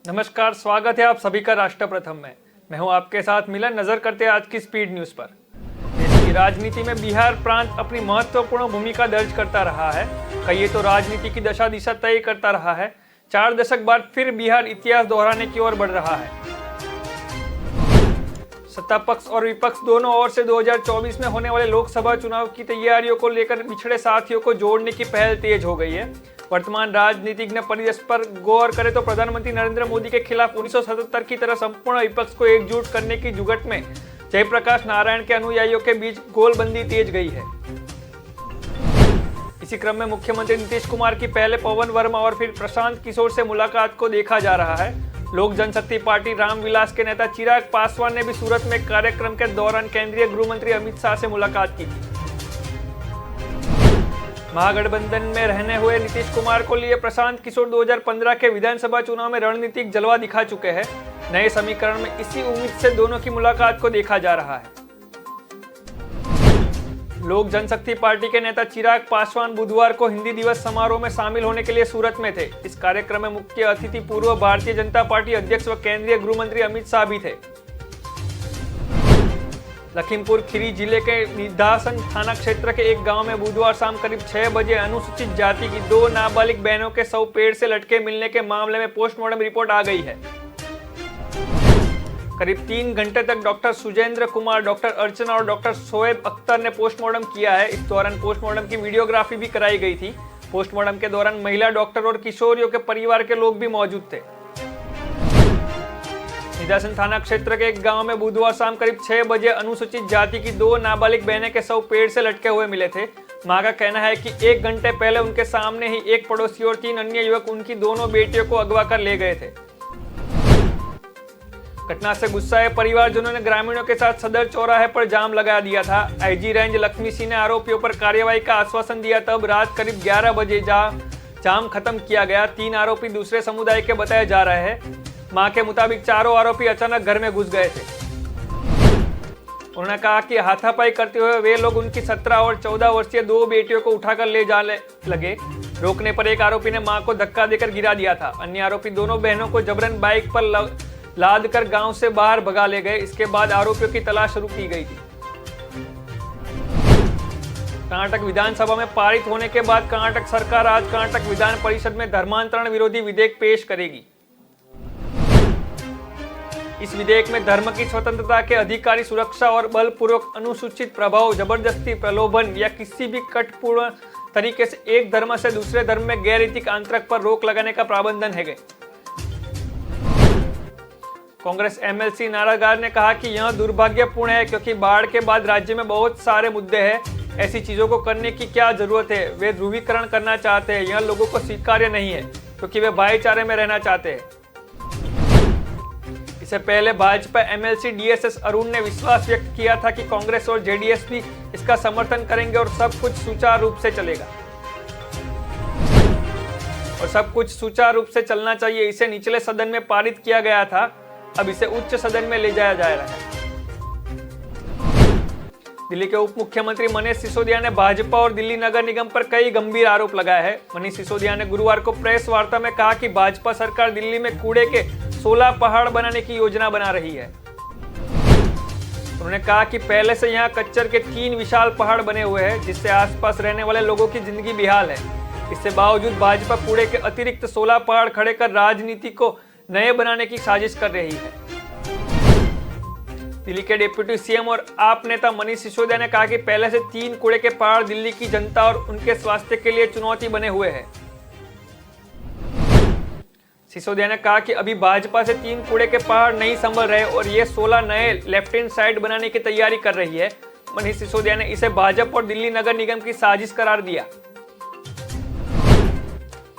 नमस्कार, स्वागत है आप सभी का राष्ट्र प्रथम में। मैं हूं आपके साथ मिलन। नजर करते हैं आज की स्पीड न्यूज पर। देश की राजनीति में बिहार प्रांत अपनी महत्वपूर्ण भूमिका दर्ज करता रहा है। कहिए तो राजनीति की दशा दिशा तय करता रहा है। 4 दशक बाद फिर बिहार इतिहास दोहराने की ओर बढ़ रहा है। सत्ता पक्ष और विपक्ष दोनों ओर से 2024 में होने वाले लोकसभा चुनाव की तैयारियों को लेकर बिछड़े साथियों को जोड़ने की पहल तेज हो गई है। वर्तमान राजनीतिज्ञ परिदृश्य पर गौर करें तो प्रधानमंत्री नरेंद्र मोदी के खिलाफ 1977 की तरह संपूर्ण विपक्ष को एकजुट करने की जुगट में जयप्रकाश नारायण के अनुयायियों के बीच गोलबंदी तेज गई है। इसी क्रम में मुख्यमंत्री नीतीश कुमार की पहले पवन वर्मा और फिर प्रशांत किशोर से मुलाकात को देखा जा रहा है। लोक जनशक्ति पार्टी रामविलास के नेता चिराग पासवान ने भी सूरत में कार्यक्रम के दौरान केंद्रीय गृह मंत्री अमित शाह से मुलाकात की थी। महागठबंधन में रहने हुए नीतीश कुमार को लिए प्रशांत किशोर 2015 के विधानसभा चुनाव में रणनीतिक जलवा दिखा चुके हैं। नए समीकरण में इसी उम्मीद से दोनों की मुलाकात को देखा जा रहा है। लोक जनशक्ति पार्टी के नेता चिराग पासवान बुधवार को हिंदी दिवस समारोह में शामिल होने के लिए सूरत में थे। इस कार्यक्रम में मुख्य अतिथि पूर्व भारतीय जनता पार्टी अध्यक्ष व केंद्रीय गृह मंत्री अमित शाह भी थे। लखीमपुर खीरी जिले के निधासन थाना क्षेत्र के एक गांव में बुधवार शाम करीब 6 बजे अनुसूचित जाति की 2 नाबालिग बहनों के शव पेड़ से लटके मिलने के मामले में पोस्टमार्टम रिपोर्ट आ गई है। करीब 3 घंटे तक डॉक्टर सुजेंद्र कुमार, डॉक्टर अर्चना और डॉक्टर शोएब अख्तर ने पोस्टमार्टम किया है। इस दौरान पोस्टमार्टम की वीडियोग्राफी भी कराई गई थी। पोस्टमार्टम के दौरान महिला डॉक्टर और किशोरियों के परिवार के लोग भी मौजूद थे। निधासन थाना क्षेत्र के एक गांव में बुधवार शाम करीब 6 बजे अनुसूचित जाति की 2 नाबालिग बहनें के शव पेड़ से लटके हुए मिले थे। मां का कहना है कि 1 घंटे पहले उनके सामने ही एक पड़ोसी और 3 अन्य युवक उनकी दोनों बेटियों को अगवा कर ले गए थे। घटना से गुस्साए परिवारजनों ने ग्रामीणों के साथ सदर चौराहे पर जाम लगा दिया था। आईजी रेंज लक्ष्मी सिंह ने आरोपियों पर कार्रवाई का आश्वासन दिया। तब रात करीब 11 बजे जाम खत्म किया गया। 3 आरोपी दूसरे समुदाय के बताए जा रहे हैं। मां के मुताबिक चारों आरोपी अचानक घर में घुस गए थे। उन्होंने कहा कि हाथापाई करते हुए वे लोग उनकी 17 और 14 वर्षीय 2 बेटियों को उठाकर ले जाने लगे। रोकने पर एक आरोपी ने मां को धक्का देकर गिरा दिया था। अन्य आरोपी दोनों बहनों को जबरन बाइक पर लाद कर गांव से बाहर भगा ले गए। इसके बाद आरोपियों की तलाश शुरू की गई थी। कर्नाटक विधानसभा में पारित होने के बाद कर्नाटक सरकार आज कर्नाटक विधान परिषद में धर्मांतरण विरोधी विधेयक पेश करेगी। इस विधेयक में धर्म की स्वतंत्रता के अधिकारी सुरक्षा और बलपूर्वक अनुसूचित प्रभाव, जबरदस्ती, प्रलोभन या किसी भी कटपूर्ण तरीके से एक धर्म से दूसरे धर्म में गैर नैतिक आंतरक पर रोक लगाने का प्रावधान है। कांग्रेस एमएलसी नारागार ने कहा कि यह दुर्भाग्यपूर्ण है क्योंकि बाढ़ के बाद राज्य में बहुत सारे मुद्दे हैं। ऐसी चीजों को करने की क्या जरूरत है। वे ध्रुवीकरण करना चाहते हैं। यह लोगों को स्वीकार्य नहीं है क्योंकि वे भाईचारे में रहना चाहते हैं। इससे पहले भाजपा एमएलसी डीएसएस अरुण ने विश्वास व्यक्त किया था कि कांग्रेस और जेडीएस भी इसका समर्थन करेंगे और सब कुछ सुचारू रूप से चलेगा और सब कुछ सुचारू रूप से चलना चाहिए। इसे निचले सदन में पारित किया गया था, अब इसे उच्च सदन में ले जाया जा रहा है। दिल्ली के उप मुख्यमंत्री मनीष सिसोदिया ने भाजपा और दिल्ली नगर निगम पर कई गंभीर आरोप लगाए हैं। मनीष सिसोदिया ने गुरुवार को प्रेस वार्ता में कहा कि भाजपा सरकार दिल्ली में कूड़े के 16 पहाड़ बनाने की योजना बना रही है। उन्होंने कहा कि पहले से यहाँ कच्चर के 3 विशाल पहाड़ बने हुए हैं जिससे आसपास रहने वाले लोगों की जिंदगी बेहाल है। इसके बावजूद भाजपा कूड़े के अतिरिक्त 16 पहाड़ खड़े कर राजनीति को नए बनाने की साजिश कर रही है। दिल्ली के डिप्टी सीएम और आप नेता मनीष सिसोदिया ने कहा कि पहले से 3 कूड़े के पहाड़ दिल्ली की जनता और उनके स्वास्थ्य के लिए चुनौती बने हुए हैं। सिसोदिया ने कहा कि अभी भाजपा से 3 कूड़े के पहाड़ नहीं संभल रहे और ये 16 नए लेफ्ट हैंड साइड बनाने की तैयारी कर रही है। मनीष सिसोदिया ने इसे भाजपा और दिल्ली नगर निगम की साजिश करार दिया।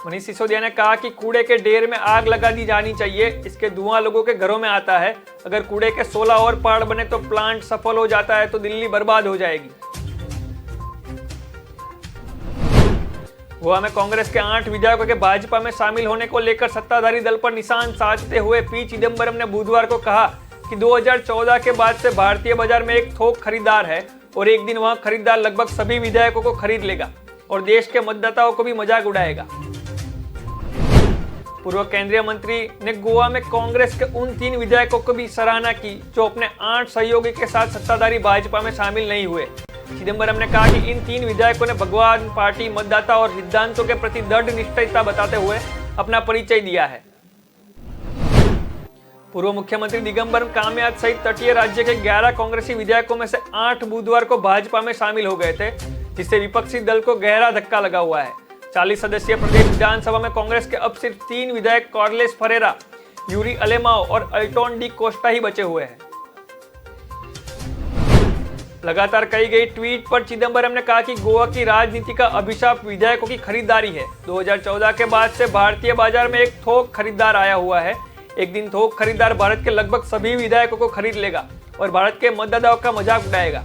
मनीष सिसोदिया ने कहा कि कूड़े के ढेर में आग लगा दी जानी चाहिए। इसके धुआं लोगों के घरों में आता है। अगर कूड़े के 16 और पहाड़ बने तो प्लांट सफल हो जाता है तो दिल्ली बर्बाद हो जाएगी। गोवा में कांग्रेस के 8 विधायकों के भाजपा में शामिल होने को लेकर सत्ताधारी दल पर निशान साधते हुए पी चिदम्बरम ने बुधवार को कहा कि 2014 के बाद से भारतीय बाजार में एक थोक खरीदार है और एक दिन वह खरीदार लगभग सभी विधायकों को खरीद लेगा और देश के मतदाताओं को भी मजाक उड़ाएगा। पूर्व केंद्रीय मंत्री ने गोवा में कांग्रेस के उन 3 विधायकों को भी सराहना की जो अपने 8 सहयोगी के साथ सत्ताधारी भाजपा में शामिल नहीं हुए। चिदंबरम ने कहा कि इन 3 विधायकों ने भगवान, पार्टी, मतदाता और सिद्धांतों के प्रति दृढ़ निष्ठा बताते हुए अपना परिचय दिया है। पूर्व मुख्यमंत्री दिगंबर कामयात सहित तटीय राज्य के 11 कांग्रेसी विधायकों में से 8 बुधवार को भाजपा में शामिल हो गए थे, जिससे विपक्षी दल को गहरा धक्का लगा हुआ है। 40 सदस्यीय प्रदेश विधानसभा में कांग्रेस के अब सिर्फ 3 विधायक कार्लेस फरेरा, यूरी अलेमाओ और अल्टोन डी कोस्टा ही बचे हुए हैं। लगातार कई गई ट्वीट पर चिदंबरम ने कहा कि गोवा की राजनीति का अभिशाप विधायकों की खरीदारी है। 2014 के बाद से भारतीय बाजार में एक थोक खरीदार आया हुआ है। एक दिन थोक खरीदार भारत के लगभग सभी विधायकों को खरीद लेगा और भारत के मतदाताओं का मजाक उड़ाएगा।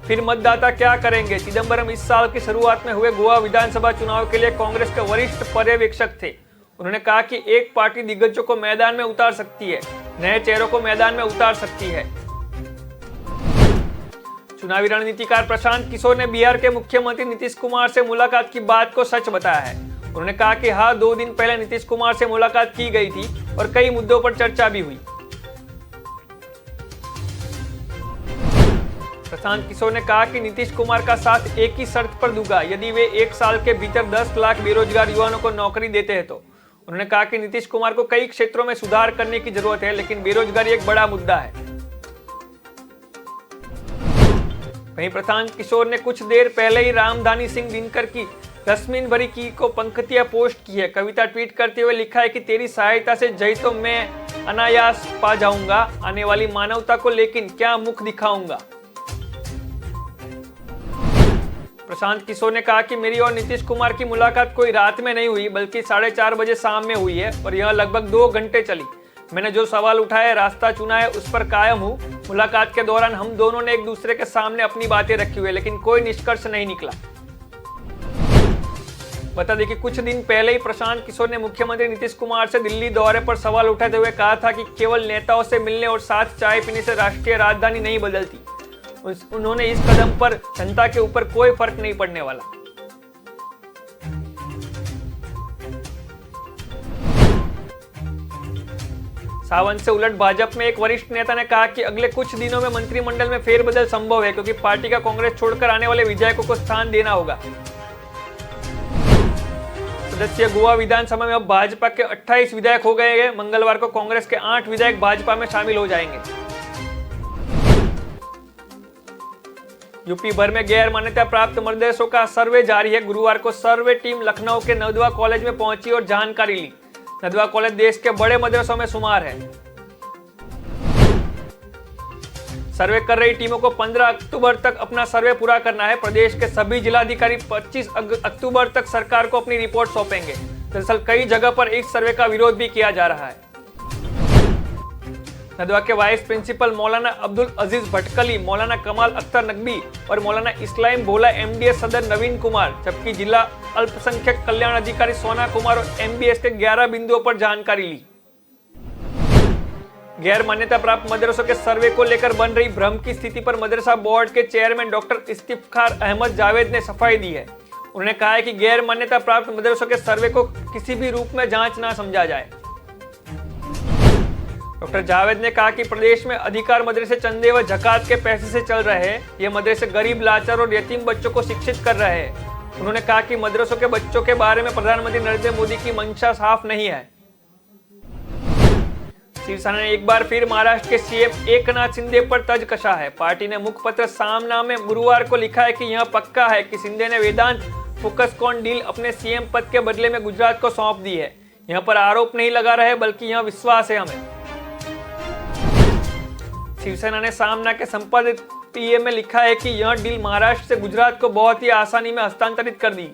फिर मतदाता क्या करेंगे? चिदंबरम इस साल की शुरुआत में हुए गोवा विधानसभा चुनाव के लिए कांग्रेस के वरिष्ठ पर्यवेक्षक थे। उन्होंने कहा कि एक पार्टी दिग्गजों को मैदान में उतार सकती है, नए चेहरों को मैदान में उतार सकती है। चुनावी रणनीतिकार प्रशांत किशोर ने बिहार के मुख्यमंत्री नीतीश कुमार से मुलाकात की बात को सच बताया है। उन्होंने कहा कि हाँ, 2 दिन पहले नीतीश कुमार से मुलाकात की गई थी और कई मुद्दों पर चर्चा भी हुई। प्रशांत किशोर ने कहा कि नीतीश कुमार का साथ एक ही शर्त पर दूंगा, यदि वे 1 साल के भीतर 10 लाख बेरोजगार युवाओं को नौकरी देते हैं तो। उन्होंने कहा कि नीतीश कुमार को कई क्षेत्रों में सुधार करने की जरूरत है, लेकिन बेरोजगारी एक बड़ा मुद्दा है। वहीं प्रशांत किशोर ने कुछ देर पहले ही रामधानी सिंह दिनकर की रश्मिन भरी की को पंक्तियां पोस्ट की है। कविता ट्वीट करते हुए लिखा है कि तेरी सहायता से जय तो मैं अनायास पा जाऊंगा, आने वाली मानवता को लेकिन क्या मुख दिखाऊंगा। प्रशांत किशोर ने कहा कि मेरी और नीतीश कुमार की मुलाकात कोई रात में नहीं हुई, बल्कि 4:30 बजे शाम में हुई है और यह लगभग 2 घंटे चली। मैंने जो सवाल उठाए, रास्ता चुना है, उस पर कायम हूँ। मुलाकात के दौरान हम दोनों ने एक दूसरे के सामने अपनी बातें रखी हुई, लेकिन कोई निष्कर्ष नहीं निकला। बता दें कि कुछ दिन पहले ही प्रशांत किशोर ने मुख्यमंत्री नीतीश कुमार से दिल्ली दौरे पर सवाल उठाते हुए कहा था कि केवल नेताओं से मिलने और साथ चाय पीने से राष्ट्रीय राजधानी नहीं बदलती। उन्होंने इस कदम पर जनता के ऊपर कोई फर्क नहीं पड़ने वाला। सावंत से उलट भाजपा में एक वरिष्ठ नेता ने कहा कि अगले कुछ दिनों में मंत्रिमंडल में फेरबदल संभव है, क्योंकि पार्टी का कांग्रेस छोड़कर आने वाले विधायकों को स्थान देना होगा। सदस्य गोवा विधानसभा में अब भाजपा के 28 विधायक हो गए हैं। मंगलवार को कांग्रेस के 8 विधायक भाजपा में शामिल हो जाएंगे। यूपी भर में गैर मान्यता प्राप्त मदरसों का सर्वे जारी है। गुरुवार को सर्वे टीम लखनऊ के नदवा कॉलेज में पहुंची और जानकारी ली। नदवा कॉलेज देश के बड़े मदरसों में शुमार है। सर्वे कर रही टीमों को 15 अक्टूबर तक अपना सर्वे पूरा करना है। प्रदेश के सभी जिलाधिकारी 25 अक्टूबर तक सरकार को अपनी रिपोर्ट सौंपेंगे। दरअसल कई जगह पर इस सर्वे का विरोध भी किया जा रहा है। नदवा के वाइस प्रिंसिपल मौलाना अब्दुल अजीज भटकली, मौलाना कमाल अख्तर नकवी और मौलाना इस्लाम भोला एमडीएस सदर नवीन कुमार, जबकि जिला अल्पसंख्यक कल्याण अधिकारी सोना कुमार और एमबीएस के 11 बिंदुओं पर जानकारी ली। गैर मान्यता प्राप्त मदरसों के सर्वे को लेकर बन रही भ्रम की स्थिति पर मदरसा बोर्ड के चेयरमैन डॉक्टर इफ्तिखार अहमद जावेद ने सफाई दी है। उन्होंने कहा है कि गैर मान्यता प्राप्त मदरसों के सर्वे को किसी भी रूप में जांच ना समझा जाए। डॉक्टर जावेद ने कहा कि प्रदेश में अधिकार मदरसे चंदे व जकात के पैसे से चल रहे हैं। ये मदरसे गरीब, लाचार और यतीम बच्चों को शिक्षित कर रहे हैं। उन्होंने कहा कि मदरसों के बच्चों के बारे में प्रधानमंत्री नरेंद्र मोदी की मंशा साफ नहीं है। शिवसेना ने एक बार फिर महाराष्ट्र के सीएम एकनाथ शिंदे पर तंज कसा है। पार्टी ने मुखपत्र सामना में गुरुवार को लिखा है कि यह पक्का है कि शिंदे ने वेदांत फोक्सकॉन डील अपने सीएम पद के बदले में गुजरात को सौंप दी है। यहाँ पर आरोप नहीं लगा रहे, बल्कि यह विश्वास है हमें। शिवसेना ने सामना के संपादित पीए में लिखा है कि यह डील महाराष्ट्र से गुजरात को बहुत ही आसानी में हस्तांतरित कर दी।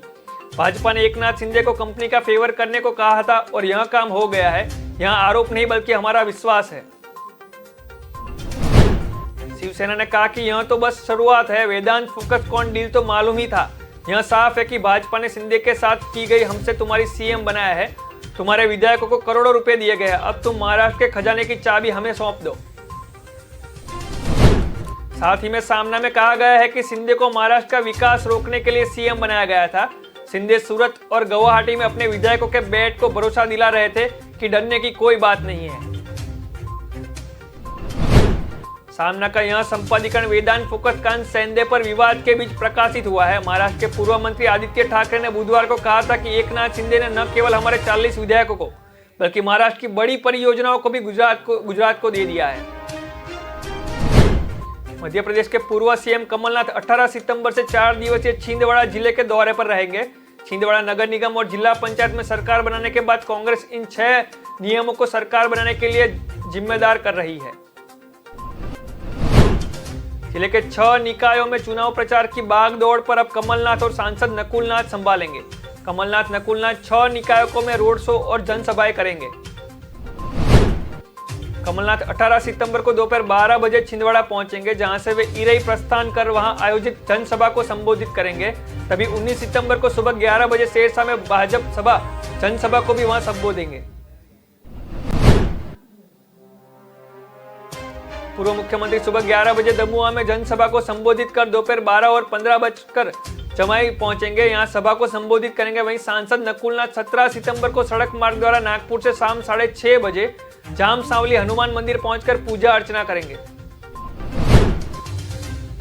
भाजपा ने एकनाथ शिंदे को कंपनी का फेवर करने को कहा था और यह काम हो गया है। यह आरोप नहीं बल्कि हमारा विश्वास है। शिवसेना ने कहा कि यह तो बस शुरुआत है। वेदांत फोक्सकॉन डील तो मालूम ही था। यह साफ है कि भाजपा ने शिंदे के साथ की गई हमसे तुम्हारी सीएम बनाया है। तुम्हारे विधायकों को करोड़ों रुपए दिए गए हैं। अब तुम महाराष्ट्र के खजाने की चाबी हमें सौंप दो। साथ ही में सामना में कहा गया है कि शिंदे को महाराष्ट्र का विकास रोकने के लिए सीएम बनाया गया था। शिंदे सूरत और गुवाहाटी में अपने विधायकों के बैठ को भरोसा दिला रहे थे कि डरने की कोई बात नहीं है। सामना का यह संपादकीकरण वेदांत फोकसकांत सैंदे पर विवाद के बीच प्रकाशित हुआ है। महाराष्ट्र के पूर्व मंत्री आदित्य ठाकरे ने बुधवार को कहा था कि एकनाथ शिंदे ने न केवल हमारे 40 विधायकों को बल्कि महाराष्ट्र की बड़ी परियोजनाओं को भी गुजरात को दे दिया है। मध्य प्रदेश के पूर्व सीएम कमलनाथ 18 सितंबर से 4 दिवसीय छिंदवाड़ा जिले के दौरे पर रहेंगे। छिंदवाड़ा नगर निगम और जिला पंचायत में सरकार बनाने के बाद कांग्रेस इन 6 नियमों को सरकार बनाने के लिए जिम्मेदार कर रही है। जिले के 6 निकायों में चुनाव प्रचार की भागदौड़ पर अब कमलनाथ और सांसद नकुलनाथ संभालेंगे। कमलनाथ नकुलनाथ 6 निकायों में रोड शो और जनसभाएं करेंगे। कमलनाथ 18 सितंबर को दोपहर 12 बजे छिंदवाड़ा पहुंचेंगे, जहां से वे इरई प्रस्थान कर वहां आयोजित जनसभा को संबोधित करेंगे। तभी 19 सितंबर को सुबह 11 बजे शेरशाह में भाजपा सभा जनसभा को भी वहां संबोधेंगे। पूर्व मुख्यमंत्री सुबह 11 बजे दमुआ में जनसभा को संबोधित कर दोपहर 12 और 15 बजकर जमाई पहुंचेंगे, यहां सभा को संबोधित करेंगे। वहीं सांसद नकुलनाथ 17 सितंबर को सड़क मार्ग द्वारा नागपुर से शाम 6:30 बजे जाम सांवली हनुमान मंदिर पहुंचकर पूजा अर्चना करेंगे।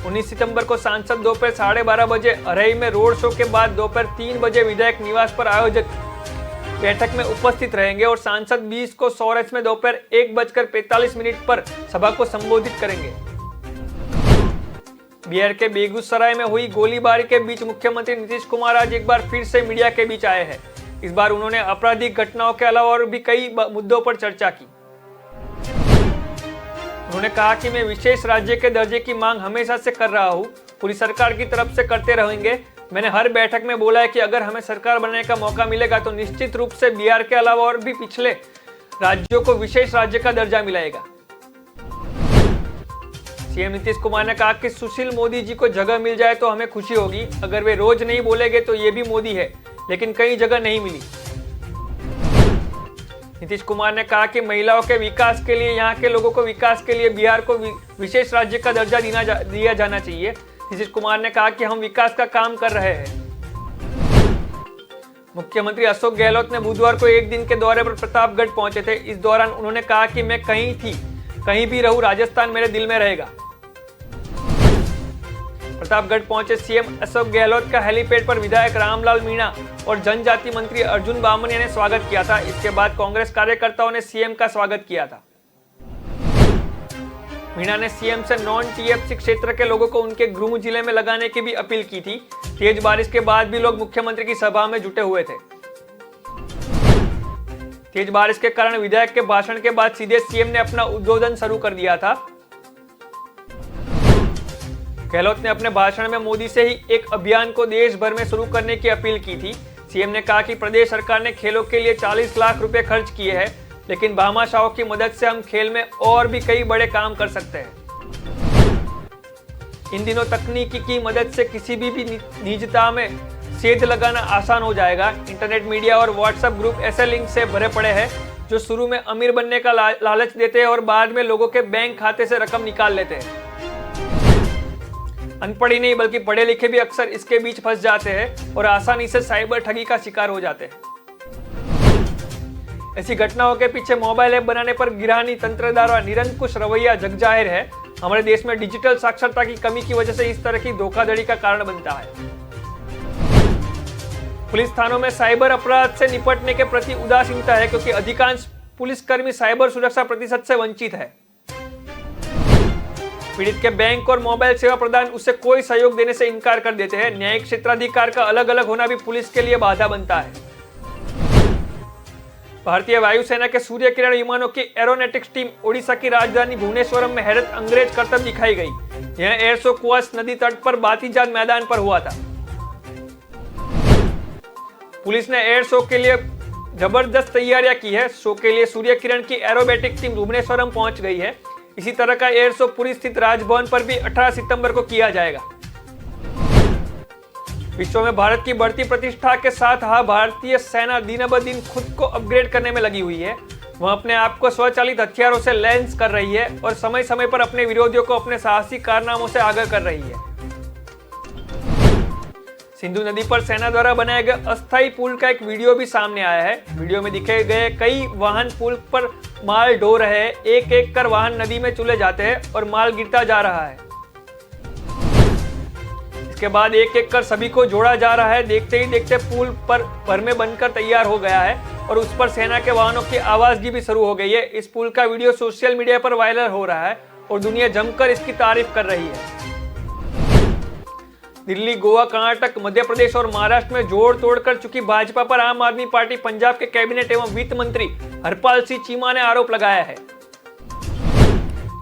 19 सितंबर को सांसद दोपहर 12:30 बजे अरई में रोड शो के बाद दोपहर 3 बजे विधायक निवास पर आयोजित बैठक में उपस्थित रहेंगे और सांसद 20 को सौरच में दोपहर 1:45 पर सभा को संबोधित करेंगे। बिहार के बेगूसराय में हुई गोलीबारी के बीच मुख्यमंत्री नीतीश कुमार आज एक बार फिर से मीडिया के बीच आए हैं। इस बार उन्होंने आपराधिक घटनाओं के अलावा और भी कई मुद्दों पर चर्चा की। उन्होंने कहा कि मैं विशेष राज्य के दर्जे की मांग हमेशा से कर रहा हूं, पूरी सरकार की तरफ से करते रहेंगे। मैंने हर बैठक में बोला है कि अगर हमें सरकार बनाने का मौका मिलेगा तो निश्चित रूप से बिहार के अलावा और भी पिछले राज्यों को विशेष राज्य का दर्जा मिलेगा। सीएम नीतीश कुमार ने कहा कि सुशील मोदी जी को जगह मिल जाए तो हमें खुशी होगी। अगर वे रोज नहीं बोलेंगे तो ये भी मोदी है, लेकिन कई जगह नहीं मिली। नीतीश कुमार ने कहा कि महिलाओं के विकास के लिए, यहाँ के लोगों को विकास के लिए बिहार को विशेष राज्य का दर्जा दिया जाना चाहिए। नीतीश कुमार ने कहा कि हम विकास का काम कर रहे हैं। मुख्यमंत्री अशोक गहलोत ने बुधवार को एक दिन के दौरे पर प्रतापगढ़ पहुंचे थे। इस दौरान उन्होंने कहा कि मैं कहीं भी रहूं, राजस्थान मेरे दिल में रहेगा। प्रतापगढ़ पहुंचे सीएम अशोक गहलोत का हेलीपैड पर विधायक रामलाल मीणा और जनजाति मंत्री अर्जुन बामनिया ने स्वागत किया था। इसके बाद कांग्रेस कार्यकर्ताओं ने सीएम का स्वागत किया था। मीणा ने सीएम से नॉन टीएफसी क्षेत्र के लोगों को उनके गृह जिले में लगाने की भी अपील की थी। तेज बारिश के बाद भी लोग मुख्यमंत्री की सभा में जुटे हुए थे। तेज बारिश के कारण विधायक के भाषण के बाद सीधे सीएम ने अपना उद्बोधन शुरू कर दिया था। गहलोत ने अपने भाषण में मोदी से ही एक अभियान को देश भर में शुरू करने की अपील की थी। सीएम ने कहा कि प्रदेश सरकार ने खेलों के लिए 40 लाख रुपए खर्च किए हैं, लेकिन भामाशाहों की मदद से हम खेल में और भी कई बड़े काम कर सकते हैं। इन दिनों तकनीकी की मदद से किसी भी निजता में सेध लगाना आसान हो जाएगा। इंटरनेट, मीडिया और व्हाट्सएप ग्रुप ऐसे लिंक से भरे पड़े हैं जो शुरू में अमीर बनने का लालच देते हैं और बाद में लोगों के बैंक खाते से रकम निकाल लेते हैं। अनपढ़ ही नहीं बल्कि पढ़े लिखे भी अक्सर इसके बीच फंस जाते हैं और आसानी से साइबर ठगी का शिकार हो जाते हैं। ऐसी घटनाओं के पीछे मोबाइल ऐप बनाने पर गिरानी तंत्र द्वारा निरंकुश रवैया जग जाहिर है। हमारे देश में डिजिटल साक्षरता की कमी की वजह से इस तरह की धोखाधड़ी का कारण बनता है। पुलिस थानों में साइबर अपराध से निपटने के प्रति उदासीनता है, क्योंकि अधिकांश पुलिसकर्मी साइबर सुरक्षा प्रतिशत से वंचित है। पीड़ित के बैंक और मोबाइल सेवा प्रदान उससे कोई सहयोग देने से इनकार कर देते हैं। न्यायिक क्षेत्राधिकार का अलग अलग होना भी पुलिस के लिए बाधा बनता है। भारतीय वायुसेना के सूर्य किरण विमानों की एरोनॉटिक्स टीम ओडिशा की राजधानी भुवनेश्वरम में हैरत अंग्रेज करतब दिखाई गई। यह एयर शो कुआस नदी तट पर बातीजाद मैदान पर हुआ था। पुलिस ने एयर शो के लिए जबरदस्त तैयारियां की है। शो के लिए सूर्य किरण की एरोबेटिक टीम भुवनेश्वरम पहुंच गई है। इसी तरह का एयर शो पुरी स्थित राजभवन पर भी 18 सितंबर को किया जाएगा। विश्व में भारत की बढ़ती प्रतिष्ठा के साथ भारतीय सेना दिन ब दिन खुद को अपग्रेड करने में लगी हुई है। वह अपने आप को स्वचालित हथियारों से लैंस कर रही है और समय समय पर अपने विरोधियों को अपने साहसी कारनामों से आगाह कर रही है। सिंधु नदी पर सेना द्वारा बनाए गए अस्थायी पुल का एक वीडियो भी सामने आया है। वीडियो में दिखे गए कई वाहन पुल पर माल ढो रहे हैं। एक एक कर वाहन नदी में चले जाते हैं और माल गिरता जा रहा है। इसके बाद एक एक कर सभी को जोड़ा जा रहा है। देखते ही देखते पुल पर भरमे बनकर तैयार हो गया है और उस पर सेना के वाहनों की आवाजगी भी शुरू हो गई है। इस पुल का वीडियो सोशल मीडिया पर वायरल हो रहा है और दुनिया जमकर इसकी तारीफ कर रही है। दिल्ली, गोवा, कर्नाटक, मध्य प्रदेश और महाराष्ट्र में जोड़ तोड़ कर चुकी भाजपा पर आम आदमी पार्टी पंजाब के कैबिनेट एवं वित्त मंत्री हरपाल सिंह चीमा ने आरोप लगाया है।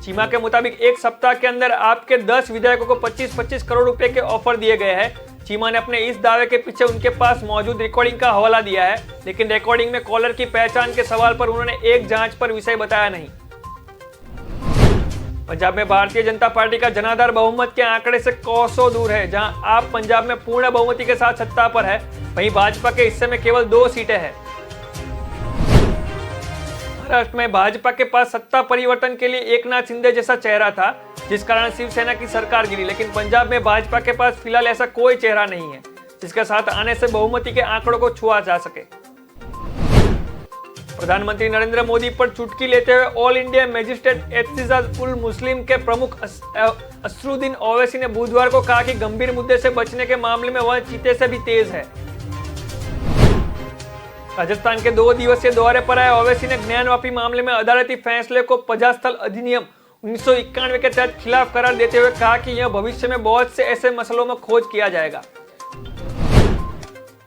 चीमा के मुताबिक एक सप्ताह के अंदर आपके 10 विधायकों को 25-25 करोड़ रुपए के ऑफर दिए गए हैं। चीमा ने अपने इस दावे के पीछे उनके पास मौजूद रिकॉर्डिंग का हवाला दिया है, लेकिन रिकॉर्डिंग में कॉलर की पहचान के सवाल पर उन्होंने एक जांच पर विषय बताया नहीं। पंजाब में भारतीय जनता पार्टी का जनाधार बहुमत के आंकड़े से कोसों दूर है। जहां आप पंजाब में पूर्ण बहुमति के साथ सत्ता पर है, वहीं भाजपा के हिस्से में केवल 2 सीटें हैं। महाराष्ट्र में भाजपा के पास सत्ता परिवर्तन के लिए एकनाथ शिंदे जैसा चेहरा था, जिस कारण शिवसेना की सरकार गिरी। लेकिन पंजाब में भाजपा के पास फिलहाल ऐसा कोई चेहरा नहीं है जिसके साथ आने से बहुमति के आंकड़ों को छुआ जा सके। प्रधानमंत्री नरेंद्र मोदी पर चुटकी लेते हुए ऑल इंडिया मजिस्ट्रेट एत्तिजाज उल मुस्लिम के प्रमुख असरुद्दीन ओवैसी ने बुधवार को कहा कि गंभीर मुद्दे से बचने के मामले में वह चीते से भी तेज है। राजस्थान के 2 दिवसीय दौरे पर आए ओवैसी ने ज्ञानवापी मामले में अदालती फैसले को प्रजास्थल अधिनियम 1991 के तहत खिलाफ करार देते हुए कहा कि यह भविष्य में बहुत से ऐसे मसलों में खोज किया जाएगा।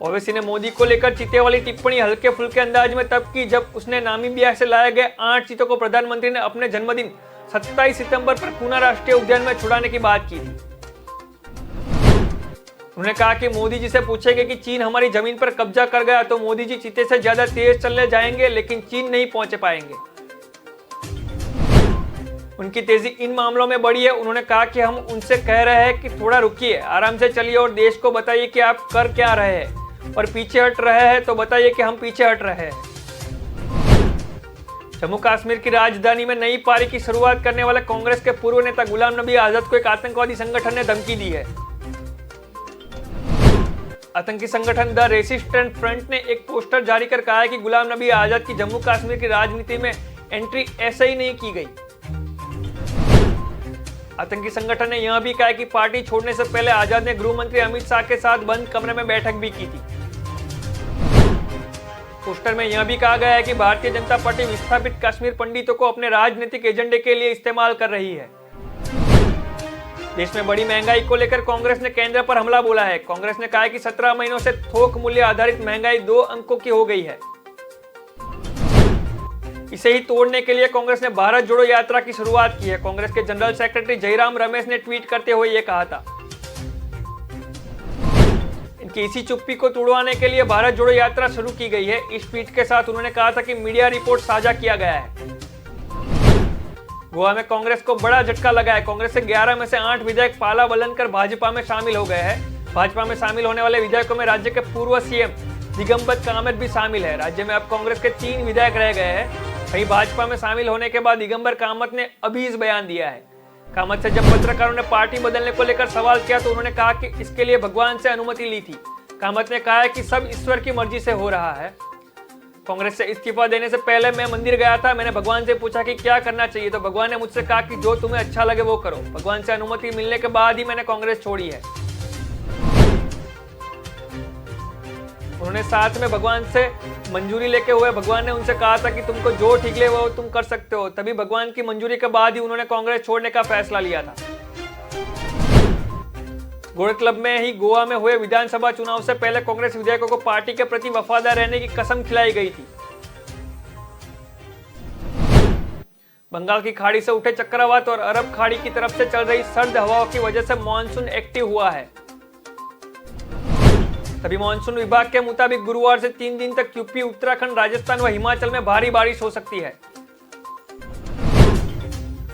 ओवैसी ने मोदी को लेकर चीते वाली टिप्पणी हल्के फुल्के अंदाज में तब की जब उसने नामीबिया से लाए गए 8 चीतों को प्रधानमंत्री ने अपने जन्मदिन 27 सितंबर पर पूना राष्ट्रीय उद्यान में छुड़ाने की बात की थी। उन्होंने कहा कि मोदी जी से पूछेंगे कि चीन हमारी जमीन पर कब्जा कर गया तो मोदी जी चीते से ज्यादा तेज चलने जाएंगे, लेकिन चीन नहीं पहुंच पाएंगे। उनकी तेजी इन मामलों में बढ़ी है। उन्होंने कहा कि हम उनसे कह रहे हैं कि थोड़ा रुकिए, आराम से चलिए और देश को बताइए कि आप कर क्या रहे हैं, और पीछे हट रहे हैं तो बताइए कि हम पीछे हट रहे हैं। जम्मू कश्मीर की राजधानी में नई पारी की शुरुआत करने वाले कांग्रेस के पूर्व नेता गुलाम नबी आजाद को एक आतंकवादी संगठन ने धमकी दी है। आतंकी संगठन द रेसिस्टेंट फ्रंट ने एक पोस्टर जारी कर कहा है कि गुलाम नबी आजाद की जम्मू कश्मीर की राजनीति में एंट्री ऐसे ही नहीं की गई। आतंकी संगठन ने यह भी कहा है कि पार्टी छोड़ने से पहले आजाद ने गृह मंत्री अमित शाह के साथ बंद कमरे में बैठक भी की थी। पोस्टर में यह भी कहा गया है कि भारतीय जनता पार्टी विस्थापित कश्मीर पंडितों को अपने राजनीतिक एजेंडे के लिए इस्तेमाल कर रही है। देश में बड़ी महंगाई को लेकर कांग्रेस ने केंद्र पर हमला बोला है। कांग्रेस ने कहा है कि 17 महीनों से थोक मूल्य आधारित महंगाई 2 अंकों की हो गई है। इसे ही तोड़ने के लिए कांग्रेस ने भारत जोड़ो यात्रा की शुरुआत की है। कांग्रेस के जनरल सेक्रेटरी जयराम रमेश ने ट्वीट करते हुए यह कहा था। इनकी इसी चुप्पी को तोड़वाने के लिए भारत जोड़ो यात्रा शुरू की गई है। इस ट्वीट के साथ उन्होंने कहा था कि मीडिया रिपोर्ट साझा किया गया है। गोवा में कांग्रेस को बड़ा झटका लगा है। कांग्रेस से 11 में से 8 विधायक पाला बलन कर भाजपा में शामिल हो गए हैं। भाजपा में शामिल होने वाले विधायकों में राज्य के पूर्व सीएम दिगंबर कामत भी शामिल है। राज्य में अब कांग्रेस के 3 विधायक रह गए हैं। वहीं भाजपा में शामिल होने के बाद दिगंबर कामत ने अभी इस बयान दिया है। कामत से जब पत्रकारों ने पार्टी बदलने को लेकर सवाल किया तो उन्होंने कहा कि इसके लिए भगवान से अनुमति ली थी। कामत ने कहा है कि सब ईश्वर की मर्जी से हो रहा है। कांग्रेस से इस्तीफा देने से पहले मैं मंदिर गया था। मैंने भगवान से पूछा कि क्या करना चाहिए, तो भगवान ने मुझसे कहा कि जो तुम्हें अच्छा लगे वो करो। भगवान से अनुमति मिलने के बाद ही मैंने कांग्रेस छोड़ी है। उन्होंने साथ में भगवान से मंजूरी लेके हुए भगवान ने उनसे कहा था कि तुमको जो ठीक लगे वो तुम कर सकते हो। तभी भगवान की मंजूरी के बाद ही उन्होंने कांग्रेस छोड़ने का फैसला लिया था। गोल्ड क्लब में ही गोवा में हुए विधानसभा चुनाव से पहले कांग्रेस विधायकों को पार्टी के प्रति वफादार रहने की कसम खिलाई गई थी। बंगाल की खाड़ी से उठे चक्रवात और अरब खाड़ी की तरफ से चल रही सर्द हवाओं की वजह से मानसून एक्टिव हुआ है। तभी मानसून विभाग के मुताबिक गुरुवार से 3 दिन तक यूपी, उत्तराखंड, राजस्थान व हिमाचल में भारी बारिश हो सकती है।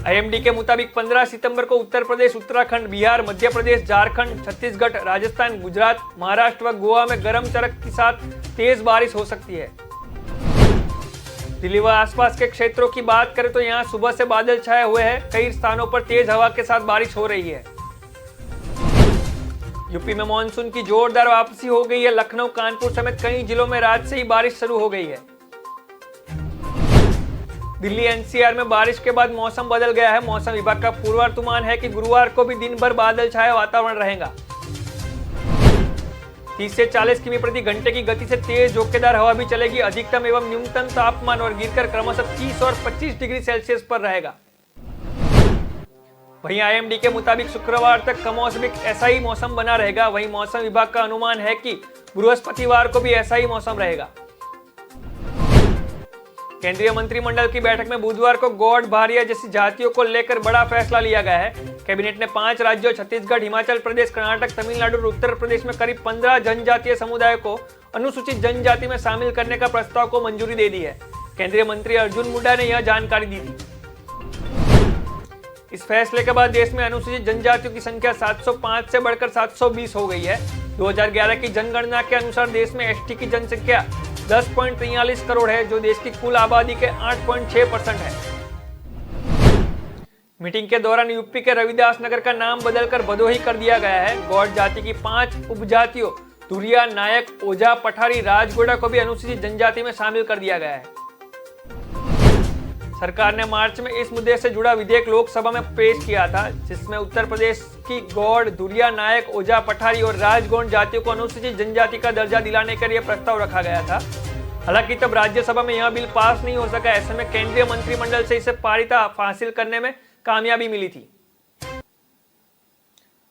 आईएमडी के मुताबिक 15 सितंबर को उत्तर प्रदेश, उत्तराखंड, बिहार, मध्य प्रदेश, झारखंड, छत्तीसगढ़, राजस्थान, गुजरात, महाराष्ट्र व गोवा में गर्म चरक के साथ तेज बारिश हो सकती है। दिल्ली व आसपास के क्षेत्रों की बात करें तो यहां सुबह से बादल छाए हुए हैं। कई स्थानों पर तेज हवा के साथ बारिश हो रही है। यूपी में मानसून की जोरदार वापसी हो गई है। लखनऊ, कानपुर समेत कई जिलों में रात से ही बारिश शुरू हो गई है। दिल्ली एनसीआर में बारिश के बाद मौसम बदल गया है। मौसम विभाग का पूर्वानुमान है कि गुरुवार को भी दिन भर बादल छाया वातावरण रहेगा। 30 से 40 किमी प्रति घंटे की गति से तेज झोंकेदार हवा भी चलेगी। अधिकतम एवं न्यूनतम तापमान और गिरकर क्रमशः 30 और 25 डिग्री सेल्सियस पर रहेगा। वहीं आईएमडी के मुताबिक शुक्रवार तक कमोसमी ऐसा ही मौसम बना रहेगा। वहीं मौसम विभाग का अनुमान है कि बृहस्पतिवार को भी ऐसा ही मौसम रहेगा। केंद्रीय मंत्रिमंडल की बैठक में बुधवार को गौड़, भारिया जैसी जातियों को लेकर बड़ा फैसला लिया गया है। कैबिनेट ने 5 राज्यों छत्तीसगढ़, हिमाचल प्रदेश, कर्नाटक, तमिलनाडु और उत्तर प्रदेश में करीब 15 जनजातीय समुदाय को अनुसूचित जनजाति में शामिल करने का प्रस्ताव को मंजूरी दे दी है। केंद्रीय मंत्री अर्जुन मुंडा ने यह जानकारी दी थी। इस फैसले के बाद देश में अनुसूचित जनजातियों की संख्या 705 से बढ़कर 720 हो गई है। 2011 की जनगणना के अनुसार देश में एसटी की जनसंख्या 10.43 करोड़ है, जो देश की कुल आबादी के 8.6% है। मीटिंग के दौरान यूपी के रविदास नगर का नाम बदलकर भदोही कर दिया गया है। गौड़ जाति की 5 उपजातियों धुरिया, नायक, ओझा, पठारी, राजगोड़ा को भी अनुसूचित जनजाति में शामिल कर दिया गया है। सरकार ने मार्च में इस मुद्दे से जुड़ा विधेयक लोकसभा में पेश किया था, जिसमें उत्तर प्रदेश की गौड़, धुरिया, नायक, ओझा, पठारी और राजगौड़ जातियों को अनुसूचित जनजाति का दर्जा दिलाने के लिए प्रस्ताव रखा गया था। हालांकि तब राज्यसभा में यह बिल पास नहीं हो सका। ऐसे में केंद्रीय मंत्रिमंडल से इसे पारिता हासिल करने में कामयाबी मिली थी।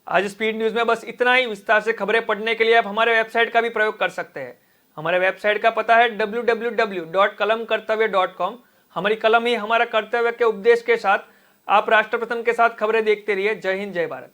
आज स्पीड न्यूज में बस इतना ही। विस्तार से खबरें पढ़ने के लिए आप हमारे वेबसाइट का भी प्रयोग कर सकते हैं। हमारे वेबसाइट का पता है www.kalamkartavya.com। हमारी कलम ही हमारा कर्तव्य के उपदेश के साथ आप राष्ट्र प्रथम के साथ खबरें देखते रहिए। जय हिंद, जय भारत।